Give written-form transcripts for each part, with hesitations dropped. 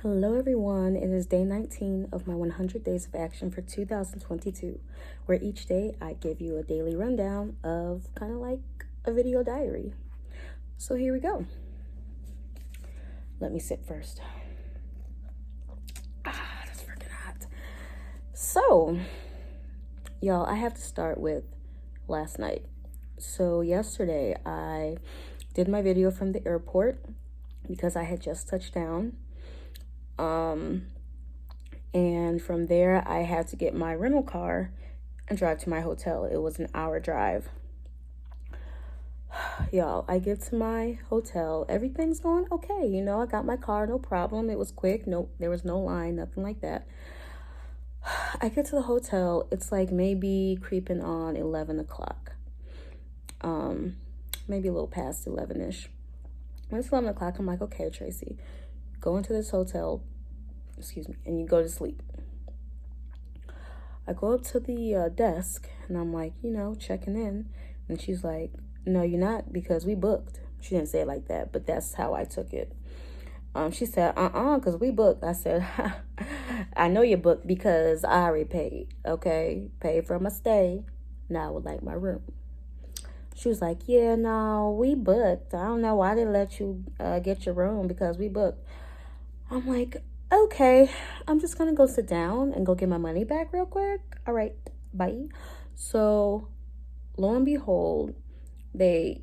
Hello, everyone. It is day 19 of my 100 Days of Action for 2022, where each day I give you a daily rundown of kind of like a video diary. So here we go. Let me sip first. That's freaking hot. So, y'all, I have to start with last night. So yesterday I did my video from the airport because I had just touched down. And from there I had to get my rental car and drive to my hotel. It was an hour drive. Y'all, I get to my hotel. Everything's going okay. You know, I got my car, no problem. It was quick. No, there was no line, nothing like that. I get to the hotel. It's like maybe creeping on 11 o'clock. Maybe a little past 11-ish. When it's 11 o'clock, I'm like, okay, Tracy, go into this hotel, and you go to sleep. I go up to the desk, and I'm like, checking in. And she's like, no, you're not, because we booked. She didn't say it like that, but that's how I took it. She said, because we booked. I said, I know you booked because I already paid, okay? Paid for my stay. Now I would like my room. She was like, yeah, no, we booked. I don't know why they let you get your room because we booked. I'm like, okay, I'm just going to go sit down and go get my money back real quick. All right, bye. So lo and behold, they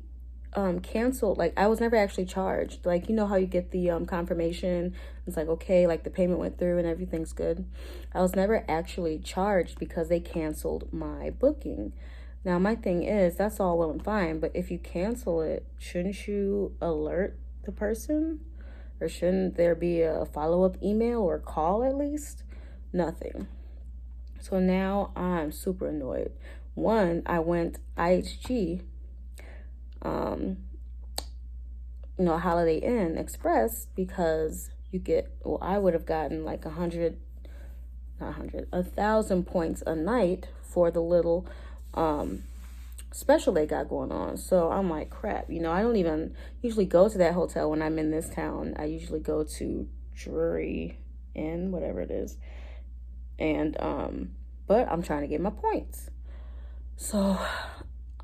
canceled. Like, I was never actually charged. Like, you know how you get the confirmation? It's like, okay, like the payment went through and everything's good. I was never actually charged because they canceled my booking. Now, my thing is, that's all well and fine, but if you cancel it, shouldn't you alert the person? Or shouldn't there be a follow-up email or call at least? Nothing. So now I'm super annoyed. One, I went IHG, Holiday Inn Express, because you get, I would have gotten like 1,000 points a night for the little special they got going on. So I'm like, crap, I don't even usually go to that hotel when I'm in this town. I usually go to Drury Inn, whatever it is. And but I'm trying to get my points. So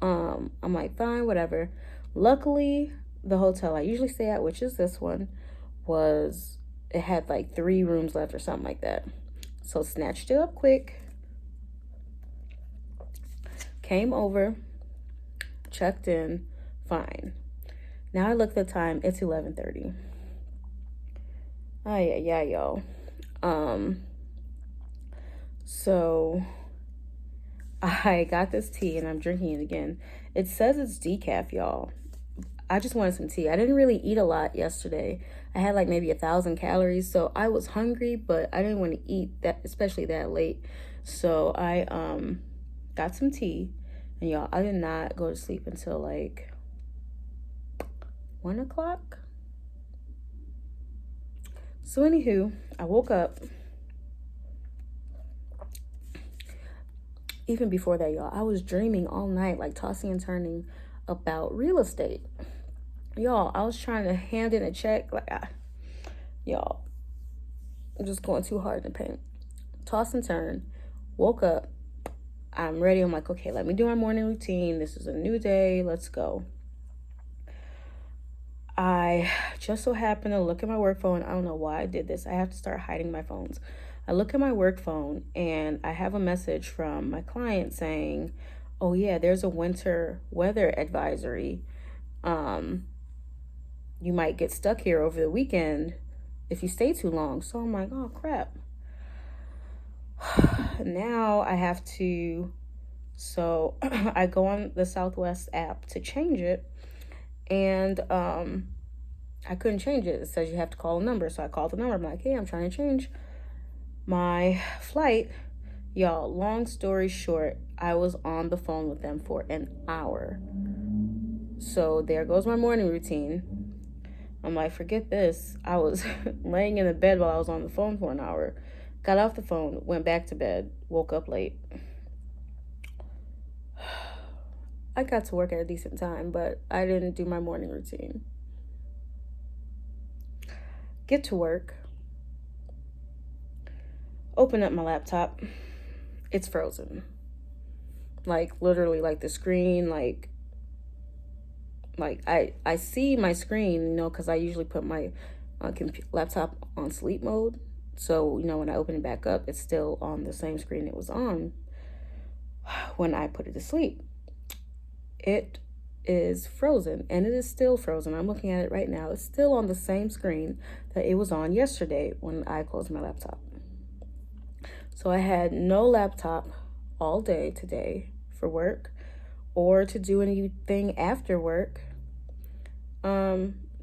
I'm like, fine, whatever. Luckily, the hotel I usually stay at, which is this one, it had like 3 rooms left or something like that. So snatched it up quick, came over, checked in, fine. Now I look at the time, it's 11:30. Yeah, y'all. So I got this tea and I'm drinking it again. It says it's decaf, y'all. I just wanted some tea. I didn't really eat a lot yesterday. I had like maybe 1,000 calories, so I was hungry, but I didn't want to eat that, especially that late. So I got some tea. And y'all, I did not go to sleep until like 1 o'clock. So anywho, I woke up. Even before that, y'all, I was dreaming all night, like tossing and turning about real estate. Y'all, I was trying to hand in a check. Y'all, I'm just going too hard in the paint. Toss and turn. Woke up. I'm ready. I'm like, okay, let me do my morning routine. This is a new day. Let's go. I just so happened to look at my work phone. I don't know why I did this. I have to start hiding my phones. I look at my work phone and I have a message from my client saying, oh yeah, there's a winter weather advisory. You might get stuck here over the weekend if you stay too long. So I'm like, oh crap. Now I have to, so I go on the Southwest app to change it, and I couldn't change it. It says you have to call a number. So I called the number. I'm like, hey, I'm trying to change my flight. Y'all, long story short, I was on the phone with them for an hour. So there goes my morning routine. I'm like, forget this. I was laying in the bed while I was on the phone for an hour. Got off the phone, went back to bed, woke up late. I got to work at a decent time, but I didn't do my morning routine. Get to work. open up my laptop. It's frozen. Like, literally, like, the screen, like I see my screen, you know, because I usually put my laptop on sleep mode. So, you know, when I open it back up, it's still on the same screen it was on when I put it to sleep. It is frozen, and it is still frozen. I'm looking at it right now. It's still on the same screen that it was on yesterday when I closed my laptop. So I had no laptop all day today for work or to do anything after work.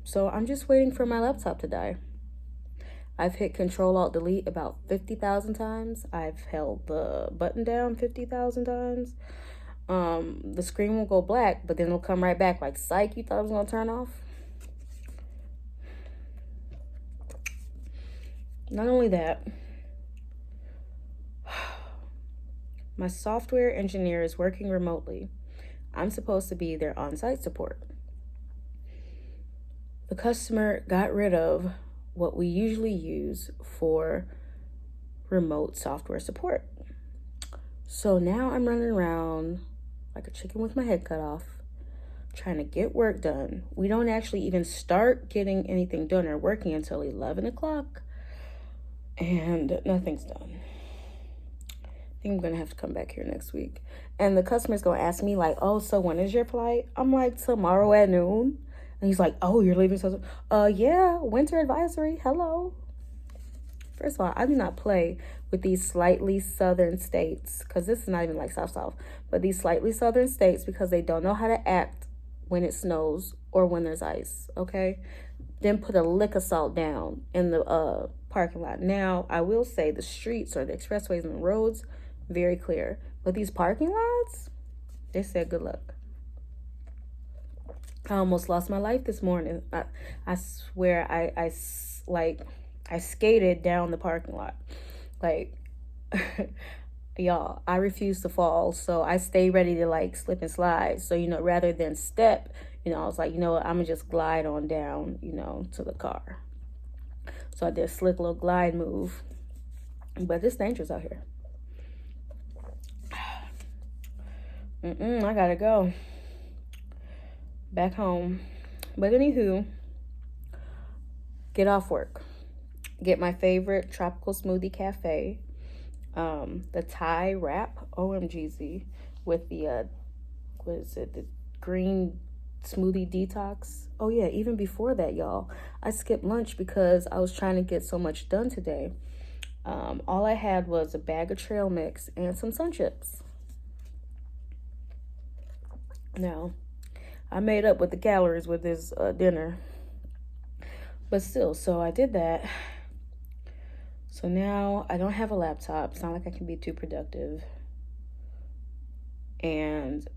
So I'm just waiting for my laptop to die. I've hit Control-Alt-Delete about 50,000 times. I've held the button down 50,000 times. The screen will go black, but then it'll come right back like, psych, you thought it was gonna turn off? Not only that, my software engineer is working remotely. I'm supposed to be their on-site support. The customer got rid of what we usually use for remote software support. So now I'm running around like a chicken with my head cut off, trying to get work done. We don't actually even start getting anything done or working until 11 o'clock, and nothing's done. I think I'm going to have to come back here next week. And the customer's going to ask me, like, oh, so when is your flight? I'm like, tomorrow at noon. And he's like, oh, you're leaving so yeah, winter advisory, hello. First of all, I do not play with these slightly southern states, because this is not even like South, but these slightly southern states, because they don't know how to act when it snows or when there's ice, okay? Then put a lick of salt down in the parking lot. Now, I will say the streets or the expressways and the roads, very clear. But these parking lots, they said good luck. I almost lost my life this morning. I swear I skated down the parking lot. Like, y'all, I refuse to fall. So I stay ready to like slip and slide. So, you know, rather than step, you know, I was like, you know what, I'm going to just glide on down, you know, to the car. So I did a slick little glide move. But it's dangerous out here. I got to go back home. But anywho, get off work. Get my favorite tropical smoothie cafe. The Thai wrap, OMGZ, with the, what is it, the green smoothie detox. Oh yeah, even before that, y'all, I skipped lunch because I was trying to get so much done today. All I had was a bag of trail mix and some sun chips. Now, I made up with the calories with this dinner. But still, so I did that. So now I don't have a laptop. It's not like I can be too productive. And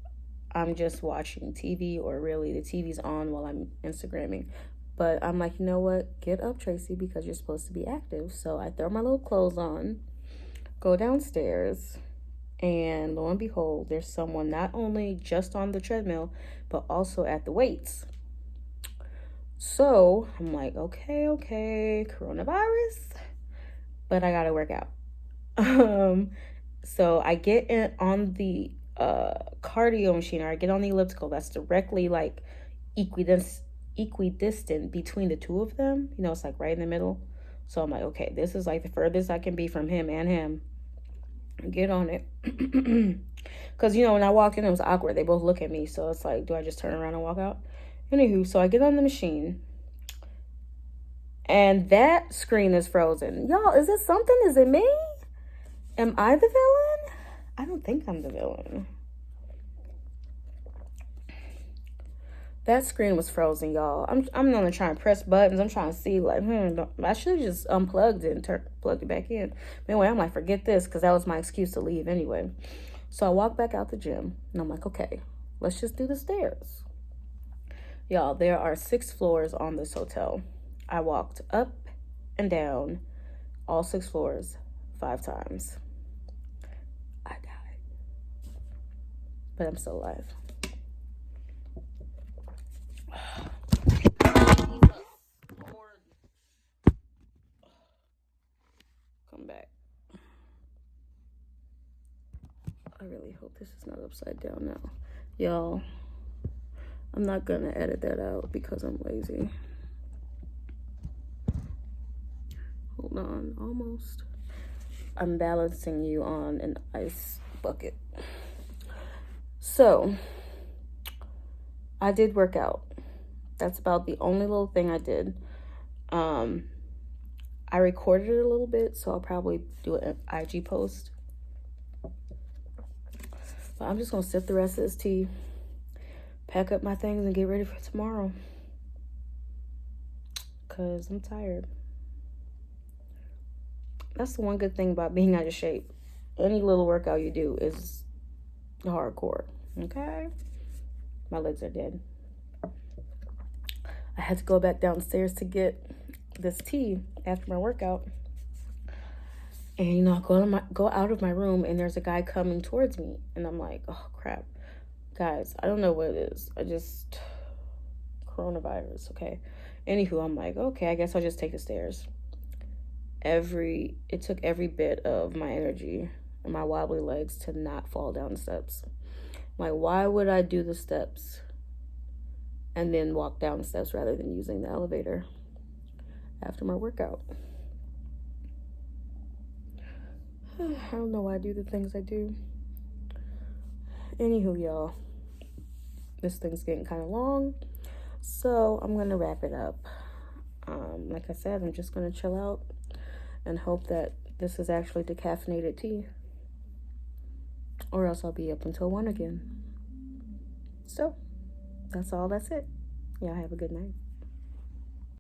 I'm just watching TV, or really the TV's on while I'm Instagramming. But I'm like, you know what? Get up, Tracy, because you're supposed to be active. So I throw my little clothes on, go downstairs, and lo and behold, there's someone not only just on the treadmill, but also at the weights. So I'm like, okay, coronavirus, but I gotta work out. So I get in on the cardio machine, or I get on the elliptical that's directly like equidistant between the two of them. You know, it's like right in the middle. So I'm like, okay, this is like the furthest I can be from him and him. Get on it. Because, you know, when I walked in, it was awkward. They both look at me. So it's like, do I just turn around and walk out? Anywho, so I get on the machine. And that screen is frozen. Y'all, is it something? Is it me? Am I the villain? I don't think I'm the villain. That screen was frozen, y'all. I'm gonna try and press buttons. I'm trying to see, like, I should have just unplugged it and plugged it back in. But anyway, I'm like, forget this, because that was my excuse to leave anyway. So I walk back out the gym, and I'm like, okay, let's just do the stairs. Y'all, there are 6 floors on this hotel. I walked up and down all 6 floors 5 times. I died. But I'm still alive. Come back. really hope this is not upside down now. Y'all, I'm not gonna edit that out because I'm lazy. Hold on, almost. I'm balancing you on an ice bucket. So, I did work out. That's about the only little thing I did. I recorded it a little bit, so I'll probably do an IG post. But I'm just gonna sip the rest of this tea, pack up my things, and get ready for tomorrow. Cause I'm tired. That's the one good thing about being out of shape. Any little workout you do is hardcore. Okay? My legs are dead. I had to go back downstairs to get this tea after my workout. And you know, I go out of my room and there's a guy coming towards me. And I'm like, oh crap. Guys, I don't know what it is. Coronavirus, okay? Anywho, I'm like, okay, I guess I'll just take the stairs. It took every bit of my energy and my wobbly legs to not fall down the steps. Like, why would I do the steps and then walk down the steps rather than using the elevator after my workout? I don't know why I do the things I do. Anywho, y'all, this thing's getting kind of long, so I'm gonna wrap it up. Like I said, I'm just gonna chill out and hope that this is actually decaffeinated tea, or else I'll be up until 1 again. So that's all. That's it. Y'all have a good night.